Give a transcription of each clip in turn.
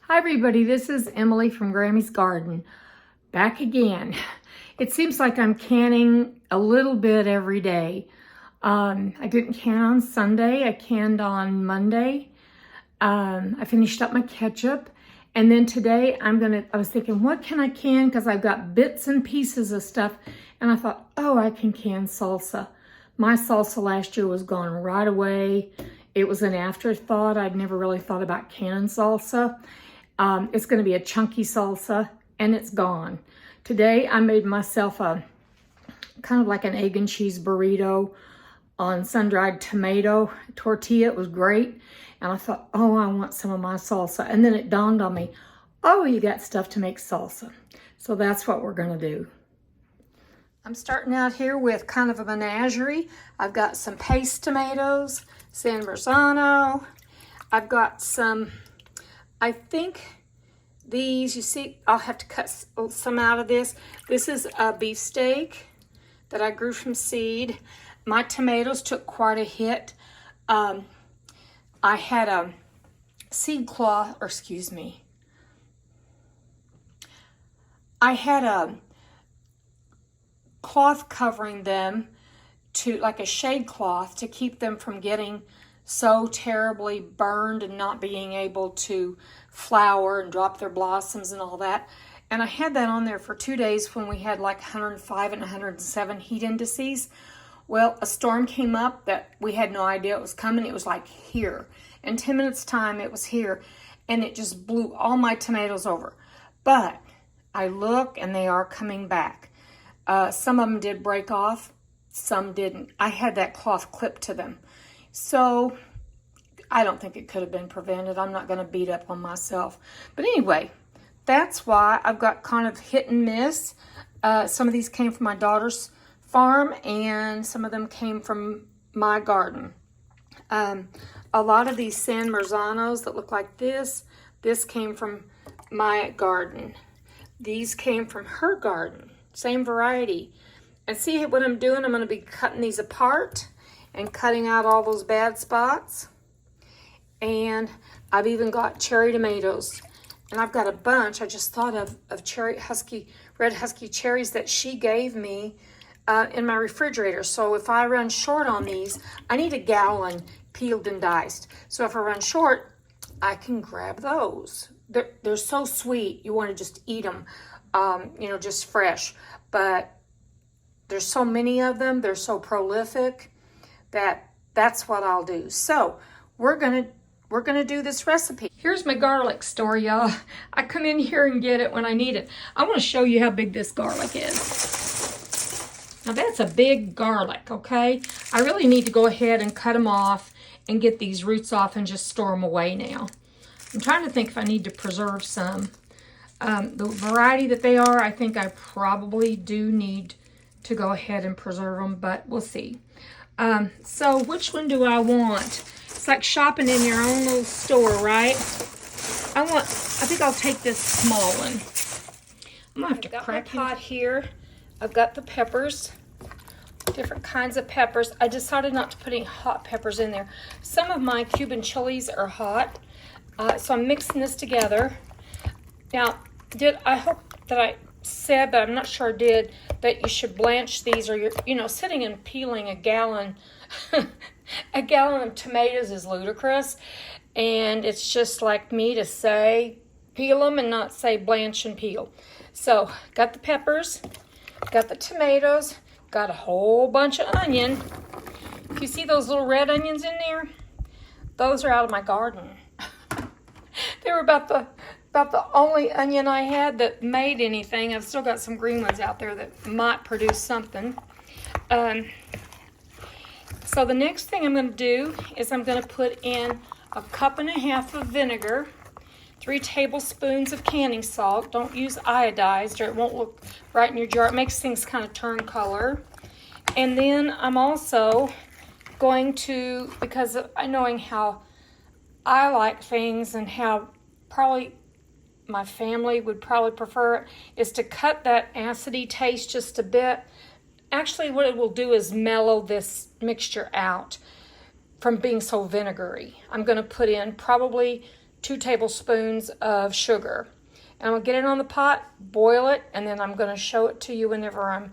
Hi everybody, this is Emily from Grammy's Garden, back again. It seems like I'm canning a little bit every day. I didn't can on Sunday, I canned on Monday. I finished up my ketchup, and then today I was thinking, what can I can? Because I've got bits and pieces of stuff, and I thought, oh, I can can salsa. My salsa last year was gone right away. It was an afterthought. I'd never really thought about canning salsa. It's going to be a chunky salsa, and it's gone. Today, I made myself a kind of like an egg and cheese burrito on sun-dried tomato tortilla. It was great, and I thought, oh, I want some of my salsa. And then it dawned on me, oh, you got stuff to make salsa. So that's what we're going to do. I'm starting out here with kind of a menagerie. I've got some paste tomatoes, San Marzano. I've got some, I think these, you see, I'll have to cut some out of this. This is a beefsteak that I grew from seed. My tomatoes took quite a hit. I had a seed cloth, or excuse me, I had a cloth covering them, to like a shade cloth, to keep them from getting so terribly burned and not being able to flower and drop their blossoms and all that. And I had that on there for 2 days when we had like 105 and 107 heat indices. Well, a storm came up that we had no idea it was coming. It was like here. In 10 minutes time, it was here, and it just blew all my tomatoes over. But I look, and they are coming back. Some of them did break off, some didn't. I had that cloth clipped to them. So I don't think it could have been prevented. I'm not going to beat up on myself. But anyway, that's why I've got kind of hit and miss. Some of these came from my daughter's farm, and some of them came from my garden. A lot of these San Marzanos that look like this came from my garden. These came from her garden. Same variety. And see what I'm doing? I'm going to be cutting these apart and cutting out all those bad spots. And I've even got cherry tomatoes. And I've got a bunch, I just thought of red husky cherries that she gave me in my refrigerator. So if I run short on these, I need a gallon peeled and diced. So if I run short, I can grab those. They're so sweet, you want to just eat them. Just fresh, but there's so many of them, they're so prolific that's what I'll do. So we're gonna do this recipe. Here's my garlic story, y'all. I come in here and get it when I need it. I want to show you how big this garlic is. Now that's a big garlic, okay? I really need to go ahead and cut them off and get these roots off and just store them away now. I'm trying to think if I need to preserve some. The variety that they are, I think I probably do need to go ahead and preserve them, but we'll see. So which one do I want? It's like shopping in your own little store, right? I think I'll take this small one. I'm gonna have to crack my pot here. I've got the peppers, different kinds of peppers. I decided not to put any hot peppers in there. Some of my Cuban chilies are hot, so I'm mixing this together. Now, I hope that I said, but I'm not sure I did, that you should blanch these, or you're, sitting and peeling a gallon, a gallon of tomatoes is ludicrous. And it's just like me to say, peel them and not say blanch and peel. So, got the peppers, got the tomatoes, got a whole bunch of onion. If you see those little red onions in there, those are out of my garden. They were about the only onion I had that made anything. I've still got some green ones out there that might produce something. So the next thing I'm going to do is I'm going to put in 1.5 cups of vinegar, 3 tablespoons of canning salt. Don't use iodized or it won't look right in your jar. It makes things kind of turn color. And then I'm also going to, because knowing how I like things and how probably my family would probably prefer it, is to cut that acidy taste just a bit. Actually, what it will do is mellow this mixture out from being so vinegary. I'm going to put in probably 2 tablespoons of sugar. And I'm going to get it on the pot, boil it, and then I'm going to show it to you whenever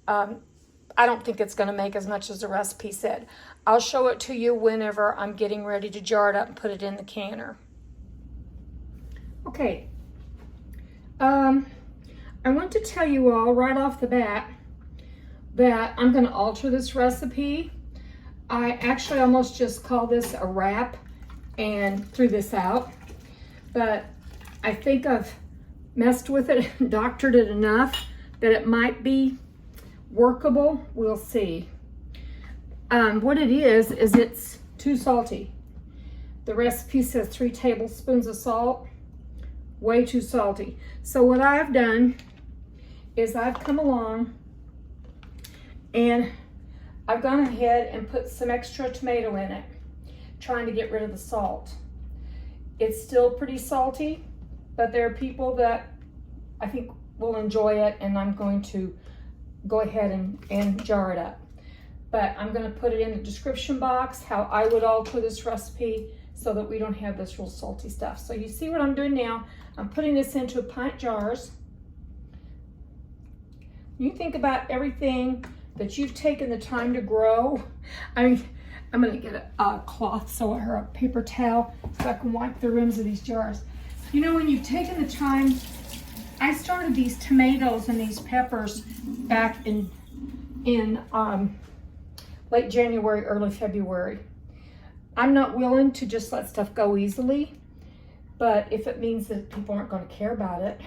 I don't think it's going to make as much as the recipe said. I'll show it to you whenever I'm getting ready to jar it up and put it in the canner. Okay. I want to tell you all right off the bat that I'm going to alter this recipe. I actually almost just call this a wrap and threw this out, but I think I've messed with it and doctored it enough that it might be workable. We'll see. What it is it's too salty. The recipe says 3 tablespoons of salt. Way too salty. So what I've done is I've come along and I've gone ahead and put some extra tomato in it, trying to get rid of the salt. It's still pretty salty, but there are people that I think will enjoy it, and I'm going to go ahead and jar it up. But I'm going to put it in the description box how I would alter this recipe so that we don't have this real salty stuff. So you see what I'm doing now. I'm putting this into pint jars. You think about everything that you've taken the time to grow. I mean, I'm going to get a cloth or a paper towel so I can wipe the rims of these jars. You know, when you've taken the time, I started these tomatoes and these peppers back in late January, early February. I'm not willing to just let stuff go easily, but if it means that people aren't going to care about it,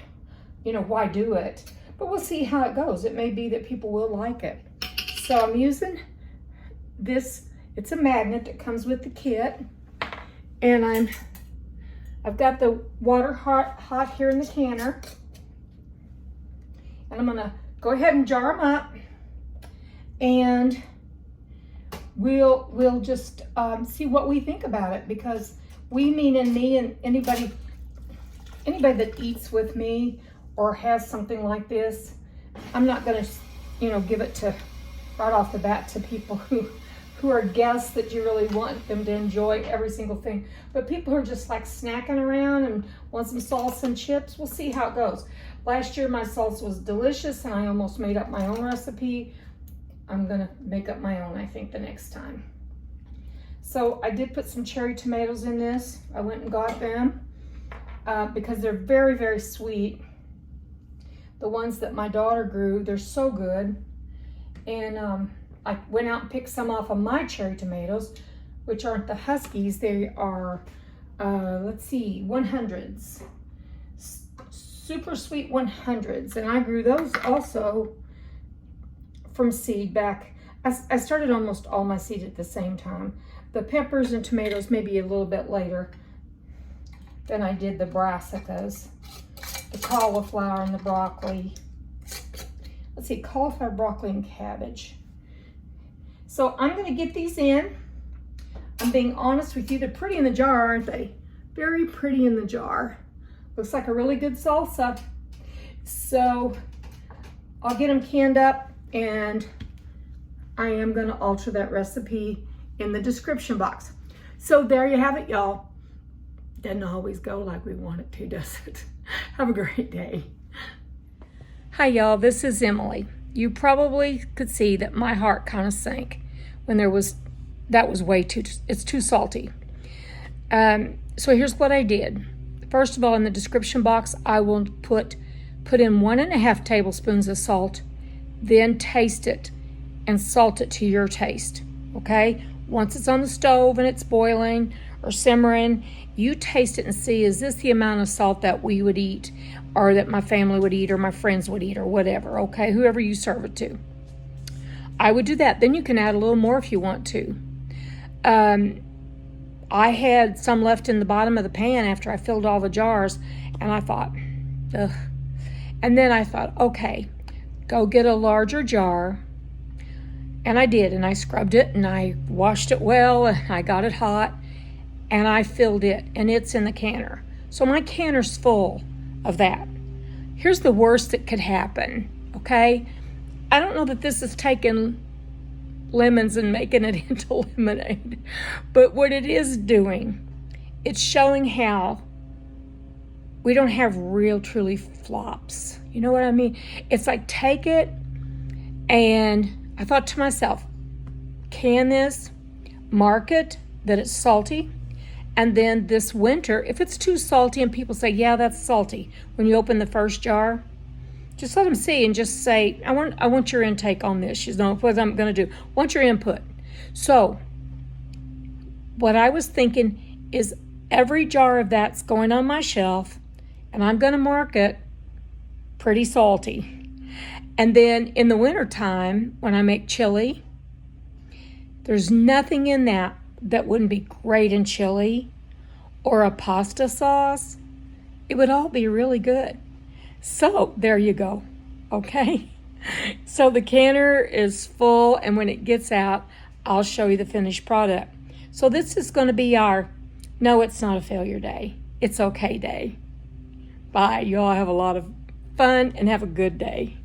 you know, why do it? But we'll see how it goes. It may be that people will like it. So I'm using this. It's a magnet that comes with the kit, and I've got the water hot here in the canner, and I'm gonna go ahead and jar them up, and we'll just see what we think about it, because we, meaning me and anybody that eats with me or has something like this, I'm not gonna, you know, give it to right off the bat to people who are guests that you really want them to enjoy every single thing. But people who are just like snacking around and want some salsa and chips, we'll see how it goes. Last year my salsa was delicious and I almost made up my own recipe. I'm gonna make up my own, I think, the next time. So I did put some cherry tomatoes in this. I went and got them because they're very, very sweet. The ones that my daughter grew, they're so good. And I went out and picked some off of my cherry tomatoes, which aren't the Huskies. They are, let's see, 100s. Super sweet 100s. And I grew those also from seed back. I started almost all my seed at the same time. The peppers and tomatoes maybe a little bit later than I did the brassicas, the cauliflower and the broccoli. Let's see, cauliflower, broccoli, and cabbage. So I'm going to get these in. I'm being honest with you. They're pretty in the jar, aren't they? Very pretty in the jar. Looks like a really good salsa. So I'll get them canned up, and I am going to alter that recipe in the description box. So there you have it, y'all. Doesn't always go like we want it to, does it? Have a great day. Hi, y'all. This is Emily. You probably could see that my heart kind of sank when that was way too, it's too salty. So here's what I did. First of all, in the description box, I will put in 1.5 tablespoons of salt, then taste it and salt it to your taste, okay? Once it's on the stove and it's boiling or simmering, you taste it and see, is this the amount of salt that we would eat, or that my family would eat, or my friends would eat, or whatever, okay? Whoever you serve it to. I would do that. Then you can add a little more if you want to. I had some left in the bottom of the pan after I filled all the jars, and I thought, ugh. And then I thought, okay, go get a larger jar. And I did, and I scrubbed it, and I washed it well, and I got it hot, and I filled it, and it's in the canner. So my canner's full of that. Here's the worst that could happen, okay? I don't know that this is taking lemons and making it into lemonade, but what it is doing, it's showing how we don't have real, truly flops. You know what I mean? It's like, take it, and I thought to myself, can this, mark it that it's salty, and then this winter, if it's too salty and people say, yeah, that's salty, when you open the first jar, just let them see and just say, I want your intake on this. You know what I'm going to do. Want your input. So what I was thinking is every jar of that's going on my shelf, and I'm going to mark it pretty salty. And then in the wintertime, when I make chili, there's nothing in that that wouldn't be great in chili or a pasta sauce. It would all be really good. So there you go, okay? So the canner is full, and when it gets out, I'll show you the finished product. So this is going to be our, no, it's not a failure day. It's okay day. Bye. You all have a lot of fun and have a good day.